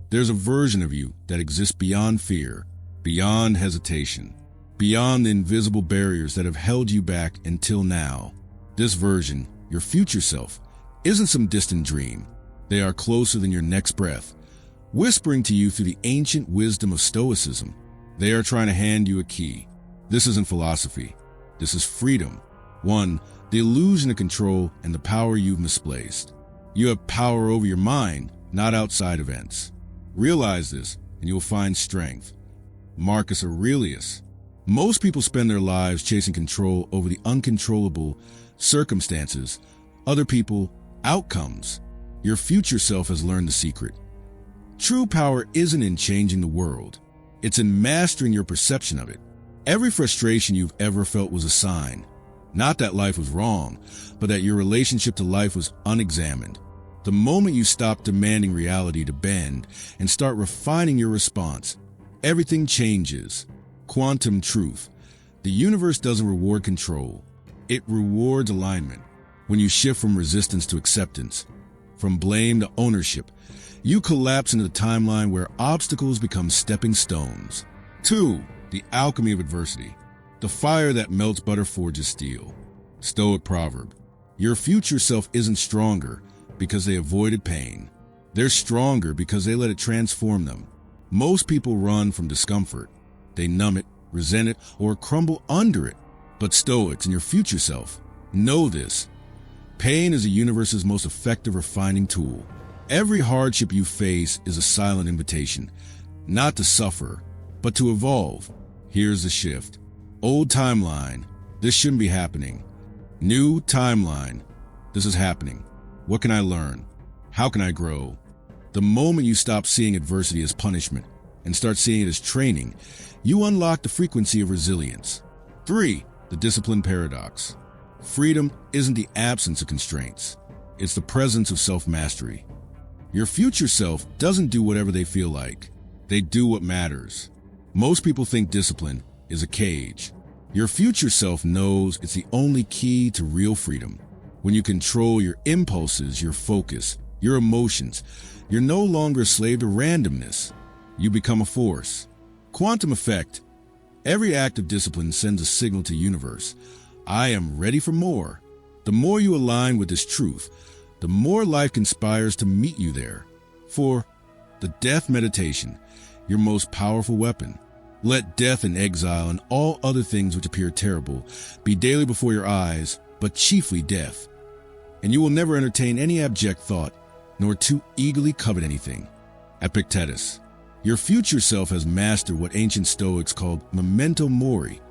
There's a version of you that exists beyond fear, beyond hesitation, beyond the invisible barriers that have held you back until now. This version, your future self, isn't some distant dream. They are closer than your next breath, whispering to you through the ancient wisdom of Stoicism. They are trying to hand you a key. This isn't philosophy. This is freedom. One, the illusion of control and the power you've misplaced. You have power over your mind, not outside events. Realize this, and you'll find strength. Marcus Aurelius. Most people spend their lives chasing control over the uncontrollable circumstances, other people, outcomes. Your future self has learned the secret. True power isn't in changing the world. It's in mastering your perception of it. Every frustration you've ever felt was a sign. Not that life was wrong, but that your relationship to life was unexamined. The moment you stop demanding reality to bend and start refining your response, everything changes. Quantum truth. The universe doesn't reward control. It rewards alignment. When you shift from resistance to acceptance, from blame to ownership, you collapse into the timeline where obstacles become stepping stones. 2. The alchemy of adversity. The fire that melts butter forges steel. Stoic proverb. Your future self isn't stronger because they avoided pain. They're stronger because they let it transform them. Most people run from discomfort. They numb it, resent it, or crumble under it. But Stoics and your future self know this. Pain is the universe's most effective refining tool. Every hardship you face is a silent invitation, not to suffer, but to evolve. Here's the shift. Old timeline, this shouldn't be happening. New timeline, this is happening. What can I learn? How can I grow? The moment you stop seeing adversity as punishment and start seeing it as training, you unlock the frequency of resilience. 3. The discipline paradox. Freedom isn't the absence of constraints. It's the presence of self-mastery. Your future self doesn't do whatever they feel like. They do what matters. Most people think discipline is a cage. Your future self knows it's the only key to real freedom. When you control your impulses, your focus, your emotions, you're no longer a slave to randomness. You become a force. Quantum effect. Every act of discipline sends a signal to the universe. I am ready for more. The more you align with this truth, the more life conspires to meet you there. 4. The death meditation, your most powerful weapon. Let death and exile and all other things which appear terrible be daily before your eyes, but chiefly death. And you will never entertain any abject thought, nor too eagerly covet anything. Epictetus. Your future self has mastered what ancient Stoics called Memento mori,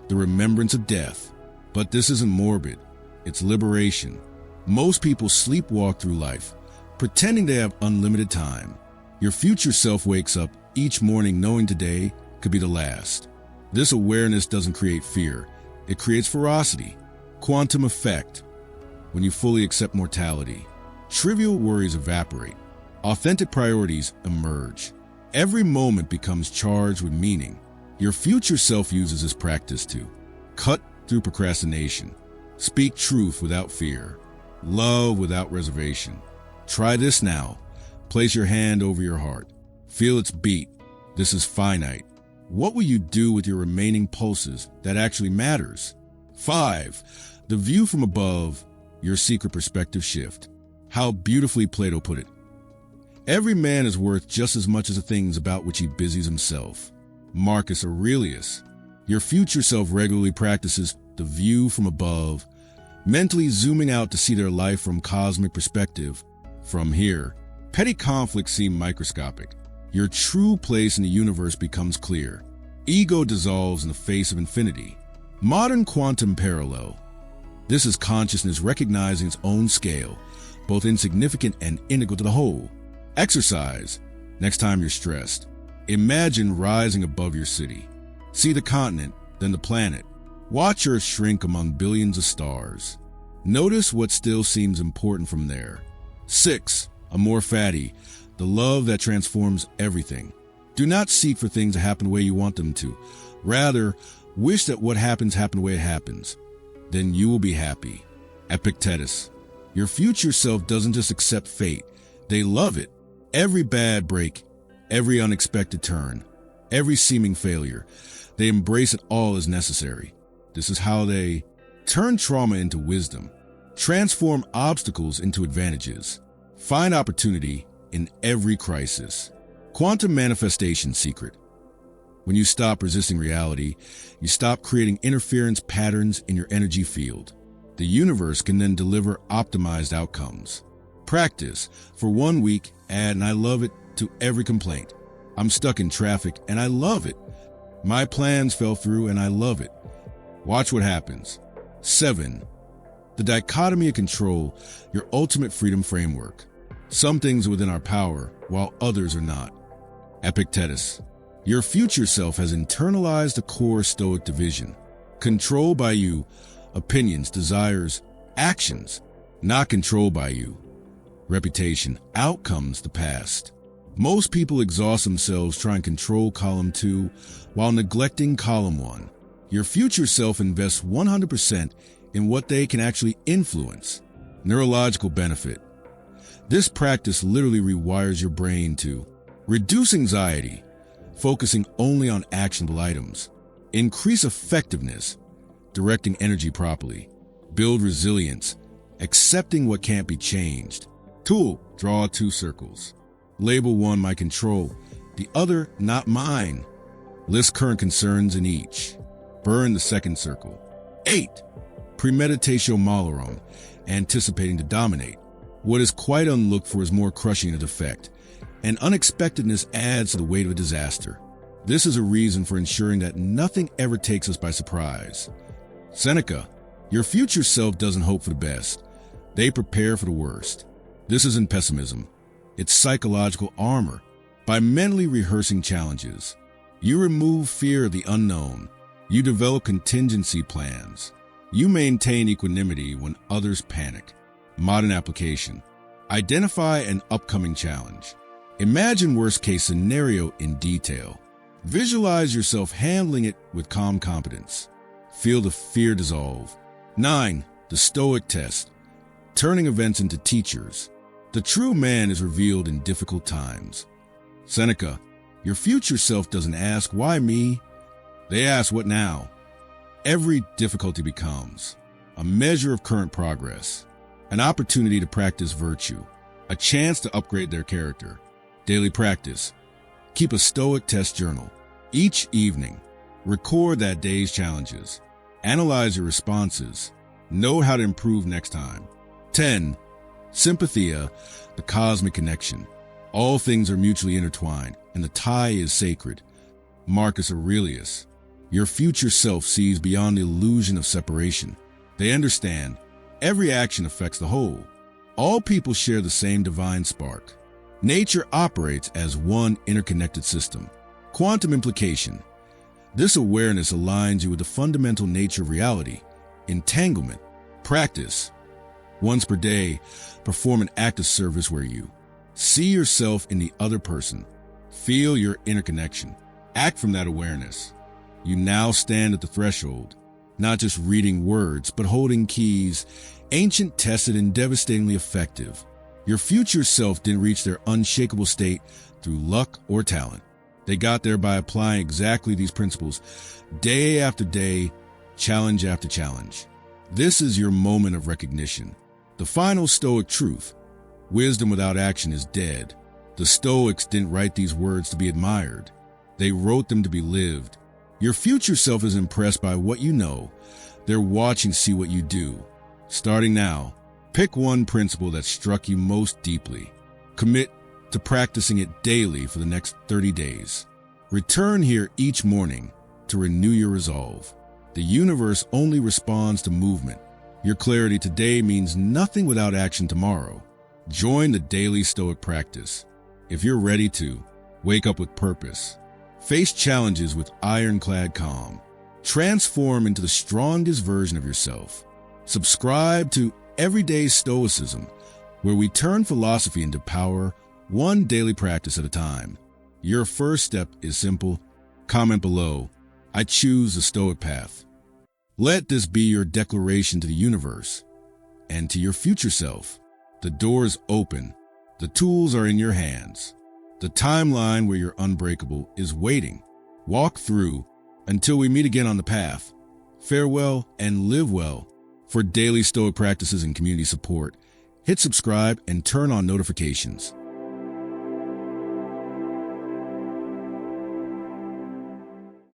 the remembrance of death. But this isn't morbid, it's liberation. Most people sleepwalk through life, pretending they have unlimited time. Your future self wakes up each morning knowing today could be the last. This awareness doesn't create fear, it creates ferocity. Quantum effect. When you fully accept mortality, trivial worries evaporate. Authentic priorities emerge. Every moment becomes charged with meaning. Your future self uses this practice to cut through procrastination, speak truth without fear, love without reservation. Try this now. Place your hand over your heart. Feel its beat. This is finite. What will you do with your remaining pulses that actually matters? 5. The view from above, your secret perspective shift. How beautifully Plato put it. Every man is worth just as much as the things about which he busies himself. Marcus Aurelius. Your future self regularly practices the view from above, mentally zooming out to see their life from cosmic perspective. From here, petty conflicts seem microscopic. Your true place in the universe becomes clear. Ego dissolves in the face of infinity. Modern quantum parallel. This is consciousness recognizing its own scale, both insignificant and integral to the whole. Exercise. Next time you're stressed, imagine rising above your city. See the continent, then the planet. Watch Earth shrink among billions of stars. Notice what still seems important from there. 6. Amor fati, the love that transforms everything. Do not seek for things to happen the way you want them to. Rather, wish that what happens happen the way it happens. Then you will be happy. Epictetus. Your future self doesn't just accept fate, they love it. Every bad break, every unexpected turn, every seeming failure. They embrace it all as necessary. This is how they turn trauma into wisdom, transform obstacles into advantages, find opportunity in every crisis. Quantum manifestation secret. When you stop resisting reality, you stop creating interference patterns in your energy field. The universe can then deliver optimized outcomes. Practice. For 1 week, add "and I love it" to every complaint. I'm stuck in traffic and I love it. My plans fell through and I love it. Watch what happens. 7. The dichotomy of control, your ultimate freedom framework. Some things are within our power, while others are not. Epictetus. Your future self has internalized the core Stoic division. Controlled by you, opinions, desires, actions, not controlled by you. Reputation, outcomes, the past. Most people exhaust themselves trying to control column 2 while neglecting column 1. Your future self invests 100% in what they can actually influence. Neurological benefit. This practice literally rewires your brain to reduce anxiety, focusing only on actionable items, increase effectiveness, directing energy properly, build resilience, accepting what can't be changed. Tool, draw 2 circles. Label one my control, the other not mine. List current concerns in each. Burn the second circle. 8. Premeditatio malorum, anticipating to dominate. What is quite unlooked for is more crushing in effect, and unexpectedness adds to the weight of a disaster. This is a reason for ensuring that nothing ever takes us by surprise. Seneca, your future self doesn't hope for the best. They prepare for the worst. This isn't pessimism. It's psychological armor. By mentally rehearsing challenges, you remove fear of the unknown. You develop contingency plans. You maintain equanimity when others panic. Modern application. Identify an upcoming challenge. Imagine worst-case scenario in detail. Visualize yourself handling it with calm competence. Feel the fear dissolve. 9. The Stoic test. Turning events into teachers. The true man is revealed in difficult times. Seneca, your future self doesn't ask, "Why me?" They ask, "What now?" Every difficulty becomes a measure of current progress, an opportunity to practice virtue, a chance to upgrade their character. Daily practice. Keep a Stoic test journal. Each evening, record that day's challenges. Analyze your responses. Know how to improve next time. 10. Sympathia, the cosmic connection. All things are mutually intertwined, and the tie is sacred. Marcus Aurelius. Your future self sees beyond the illusion of separation. They understand every action affects the whole. All people share the same divine spark. Nature operates as one interconnected system. Quantum implication. This awareness aligns you with the fundamental nature of reality. Entanglement. Practice. Once per day, perform an act of service where you see yourself in the other person. Feel your interconnection. Act from that awareness. You now stand at the threshold, not just reading words, but holding keys, ancient, tested, and devastatingly effective. Your future self didn't reach their unshakable state through luck or talent. They got there by applying exactly these principles, day after day, challenge after challenge. This is your moment of recognition. The final Stoic truth: wisdom without action is dead. The Stoics didn't write these words to be admired. They wrote them to be lived. Your future self is impressed by what you know. They're watching to see what you do. Starting now, pick one principle that struck you most deeply. Commit to practicing it daily for the next 30 days. Return here each morning to renew your resolve. The universe only responds to movement. Your clarity today means nothing without action tomorrow. Join the daily Stoic practice. If you're ready to, wake up with purpose. Face challenges with ironclad calm. Transform into the strongest version of yourself. Subscribe to Everyday Stoicism, where we turn philosophy into power, one daily practice at a time. Your first step is simple. Comment below, "I choose the Stoic path." Let this be your declaration to the universe and to your future self. The door is open. The tools are in your hands. The timeline where you're unbreakable is waiting. Walk through until we meet again on the path. Farewell and live well. For daily Stoic practices and community support, hit subscribe and turn on notifications.